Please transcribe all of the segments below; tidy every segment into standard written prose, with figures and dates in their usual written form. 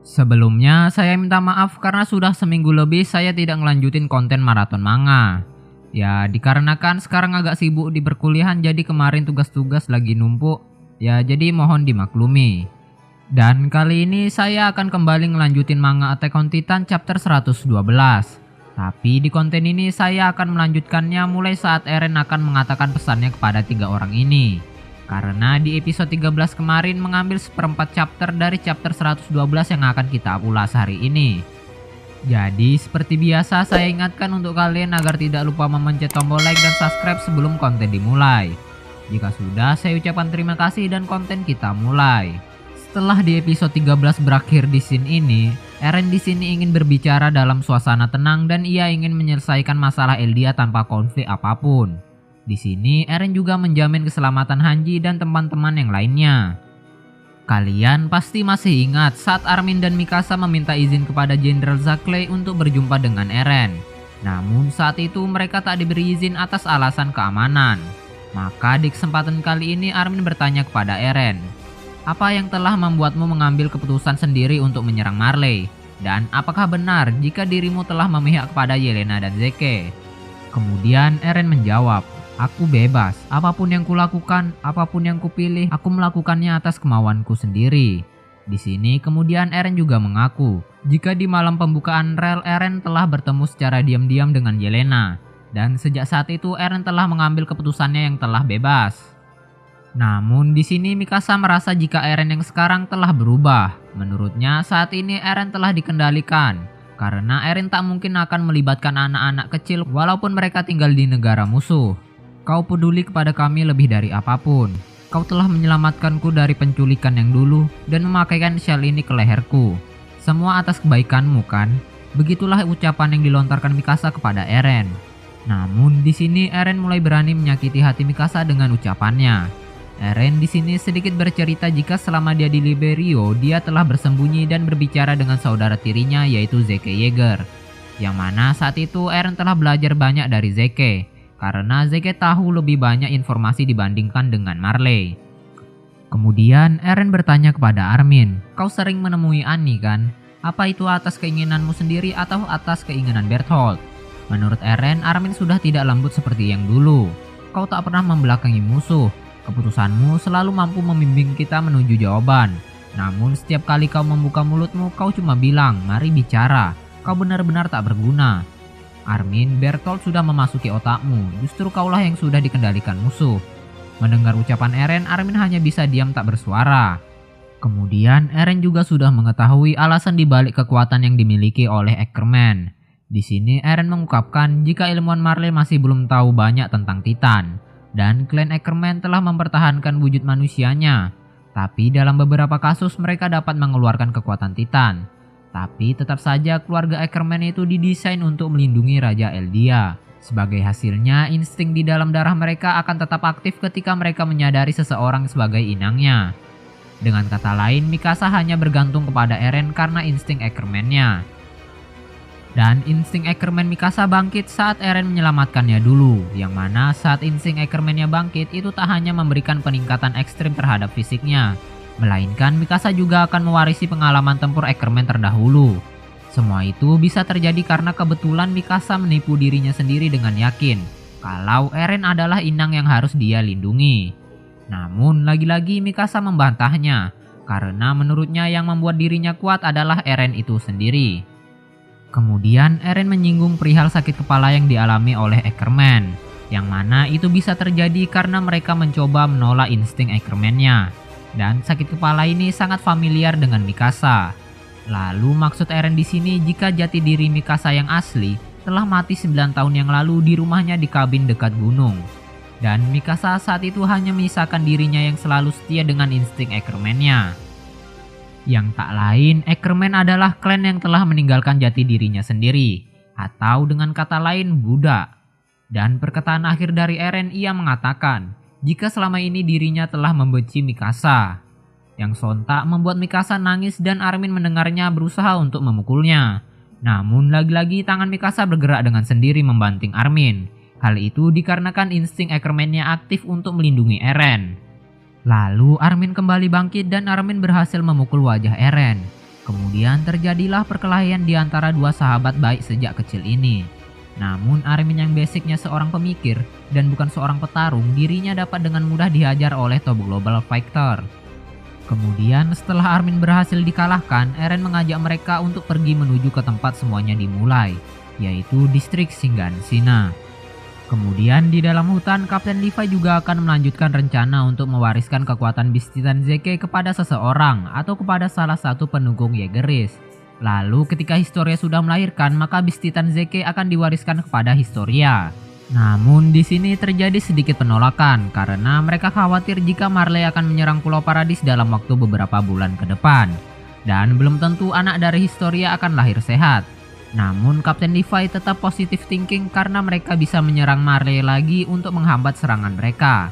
Sebelumnya saya minta maaf karena sudah seminggu lebih saya tidak ngelanjutin konten maraton manga. Ya dikarenakan sekarang agak sibuk di perkuliahan, jadi kemarin tugas-tugas lagi numpuk. Ya jadi mohon dimaklumi. Dan kali ini saya akan kembali ngelanjutin manga Attack on Titan chapter 112. Tapi di konten ini saya akan melanjutkannya mulai saat Eren akan mengatakan pesannya kepada 3 orang ini. Karena di episode 13 kemarin mengambil seperempat chapter dari chapter 112 yang akan kita ulas hari ini. Jadi seperti biasa saya ingatkan untuk kalian agar tidak lupa memencet tombol like dan subscribe sebelum konten dimulai. Jika sudah, saya ucapkan terima kasih dan konten kita mulai. Setelah di episode 13 berakhir di scene ini, Eren di sini ingin berbicara dalam suasana tenang dan ia ingin menyelesaikan masalah Eldia tanpa konflik apapun. Di sini Eren juga menjamin keselamatan Hanji dan teman-teman yang lainnya. Kalian pasti masih ingat saat Armin dan Mikasa meminta izin kepada Jenderal Zackley untuk berjumpa dengan Eren. Namun saat itu mereka tak diberi izin atas alasan keamanan. Maka di kesempatan kali ini Armin bertanya kepada Eren, "Apa yang telah membuatmu mengambil keputusan sendiri untuk menyerang Marley? Dan apakah benar jika dirimu telah memihak kepada Yelena dan Zeke?" Kemudian Eren menjawab, "Aku bebas, apapun yang kulakukan, apapun yang kupilih, aku melakukannya atas kemauanku sendiri." Di sini kemudian Eren juga mengaku, jika di malam pembukaan rel Eren telah bertemu secara diam-diam dengan Yelena. Dan sejak saat itu Eren telah mengambil keputusannya yang telah bebas. Namun di sini Mikasa merasa jika Eren yang sekarang telah berubah. Menurutnya saat ini Eren telah dikendalikan. Karena Eren tak mungkin akan melibatkan anak-anak kecil walaupun mereka tinggal di negara musuh. "Kau peduli kepada kami lebih dari apapun. Kau telah menyelamatkanku dari penculikan yang dulu dan memakaikan syal ini ke leherku. Semua atas kebaikanmu kan?" Begitulah ucapan yang dilontarkan Mikasa kepada Eren. Namun di sini Eren mulai berani menyakiti hati Mikasa dengan ucapannya. Eren di sini sedikit bercerita jika selama dia di Liberio, dia telah bersembunyi dan berbicara dengan saudara tirinya yaitu Zeke Yeager. Yang mana saat itu Eren telah belajar banyak dari Zeke. Karena Zeke tahu lebih banyak informasi dibandingkan dengan Marley. Kemudian Eren bertanya kepada Armin, "Kau sering menemui Annie kan? Apa itu atas keinginanmu sendiri atau atas keinginan Bertholdt?" Menurut Eren, Armin sudah tidak lembut seperti yang dulu. "Kau tak pernah membelakangi musuh. Keputusanmu selalu mampu membimbing kita menuju jawaban. Namun setiap kali kau membuka mulutmu, kau cuma bilang, 'Mari bicara.' Kau benar-benar tak berguna. Armin, Bertholdt sudah memasuki otakmu, justru kaulah yang sudah dikendalikan musuh." Mendengar ucapan Eren, Armin hanya bisa diam tak bersuara. Kemudian Eren juga sudah mengetahui alasan dibalik kekuatan yang dimiliki oleh Ackerman. Di sini Eren mengungkapkan jika ilmuwan Marley masih belum tahu banyak tentang Titan. Dan klan Ackerman telah mempertahankan wujud manusianya. Tapi dalam beberapa kasus mereka dapat mengeluarkan kekuatan Titan. Tapi tetap saja keluarga Ackerman itu didesain untuk melindungi Raja Eldia. Sebagai hasilnya, insting di dalam darah mereka akan tetap aktif ketika mereka menyadari seseorang sebagai inangnya. Dengan kata lain, Mikasa hanya bergantung kepada Eren karena insting Ackerman-nya. Dan insting Ackerman Mikasa bangkit saat Eren menyelamatkannya dulu. Yang mana saat insting Ackerman-nya bangkit, itu tak hanya memberikan peningkatan ekstrim terhadap fisiknya. Melainkan Mikasa juga akan mewarisi pengalaman tempur Ackerman terdahulu. Semua itu bisa terjadi karena kebetulan Mikasa menipu dirinya sendiri dengan yakin kalau Eren adalah inang yang harus dia lindungi. Namun lagi-lagi Mikasa membantahnya karena menurutnya yang membuat dirinya kuat adalah Eren itu sendiri. Kemudian Eren menyinggung perihal sakit kepala yang dialami oleh Ackerman, yang mana itu bisa terjadi karena mereka mencoba menolak insting Ackerman-nya. Dan sakit kepala ini sangat familiar dengan Mikasa. Lalu maksud Eren di sini jika jati diri Mikasa yang asli telah mati 9 tahun yang lalu di rumahnya di kabin dekat gunung. Dan Mikasa saat itu hanya menyisakan dirinya yang selalu setia dengan insting Ackerman-nya. Yang tak lain, Ackerman adalah klan yang telah meninggalkan jati dirinya sendiri. Atau dengan kata lain, budak. Dan perkataan akhir dari Eren, ia mengatakan jika selama ini dirinya telah membenci Mikasa. Yang sontak membuat Mikasa nangis dan Armin mendengarnya berusaha untuk memukulnya. Namun lagi-lagi tangan Mikasa bergerak dengan sendiri membanting Armin. Hal itu dikarenakan insting Ackerman-nya aktif untuk melindungi Eren. Lalu Armin kembali bangkit dan Armin berhasil memukul wajah Eren. Kemudian terjadilah perkelahian di antara dua sahabat baik sejak kecil ini. Namun Armin yang basicnya seorang pemikir dan bukan seorang petarung, dirinya dapat dengan mudah dihajar oleh Top Global Fighter. Kemudian setelah Armin berhasil dikalahkan, Eren mengajak mereka untuk pergi menuju ke tempat semuanya dimulai, yaitu distrik Shinganshina. Kemudian di dalam hutan, Kapten Levi juga akan melanjutkan rencana untuk mewariskan kekuatan Beast Titan Zeke kepada seseorang atau kepada salah satu pendukung Jaegerist. Lalu ketika Historia sudah melahirkan, maka Beast Titan Zeke akan diwariskan kepada Historia. Namun di sini terjadi sedikit penolakan karena mereka khawatir jika Marley akan menyerang Pulau Paradis dalam waktu beberapa bulan ke depan. Dan belum tentu anak dari Historia akan lahir sehat. Namun Kapten Levi tetap positive thinking karena mereka bisa menyerang Marley lagi untuk menghambat serangan mereka.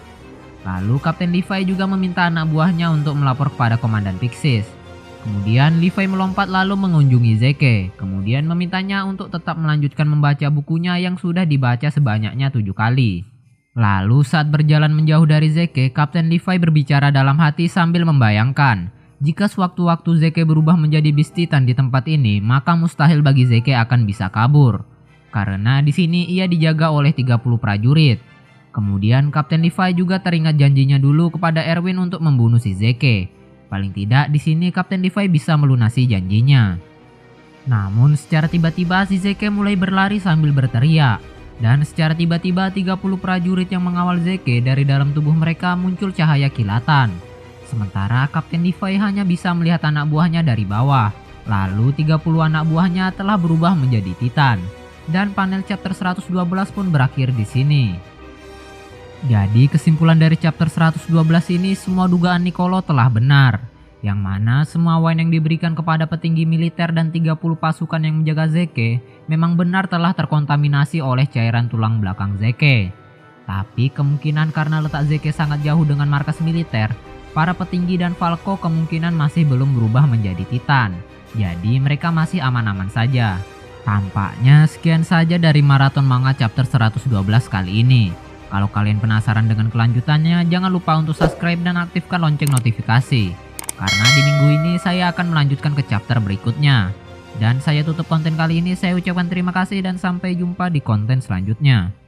Lalu Kapten Levi juga meminta anak buahnya untuk melapor kepada Komandan Pixis. Kemudian Levi melompat lalu mengunjungi Zeke. Kemudian memintanya untuk tetap melanjutkan membaca bukunya yang sudah dibaca sebanyaknya 7 kali. Lalu saat berjalan menjauh dari Zeke, Kapten Levi berbicara dalam hati sambil membayangkan, jika sewaktu-waktu Zeke berubah menjadi Beast Titan di tempat ini, maka mustahil bagi Zeke akan bisa kabur. Karena di sini ia dijaga oleh 30 prajurit. Kemudian Kapten Levi juga teringat janjinya dulu kepada Erwin untuk membunuh si Zeke. Paling tidak di sini Kapten Levi bisa melunasi janjinya. Namun secara tiba-tiba si Zeke mulai berlari sambil berteriak. Dan secara tiba-tiba 30 prajurit yang mengawal Zeke dari dalam tubuh mereka muncul cahaya kilatan. Sementara Kapten Levi hanya bisa melihat anak buahnya dari bawah. Lalu 30 anak buahnya telah berubah menjadi Titan. Dan panel chapter 112 pun berakhir di sini. Jadi kesimpulan dari chapter 112 ini, semua dugaan Niccolo telah benar. Yang mana semua wine yang diberikan kepada petinggi militer dan 30 pasukan yang menjaga Zeke memang benar telah terkontaminasi oleh cairan tulang belakang Zeke. Tapi kemungkinan karena letak Zeke sangat jauh dengan markas militer, para petinggi dan Falco kemungkinan masih belum berubah menjadi Titan. Jadi mereka masih aman-aman saja. Tampaknya sekian saja dari maraton manga chapter 112 kali ini. Kalau kalian penasaran dengan kelanjutannya, jangan lupa untuk subscribe dan aktifkan lonceng notifikasi. Karena di minggu ini saya akan melanjutkan ke chapter berikutnya. Dan saya tutup konten kali ini, saya ucapkan terima kasih dan sampai jumpa di konten selanjutnya.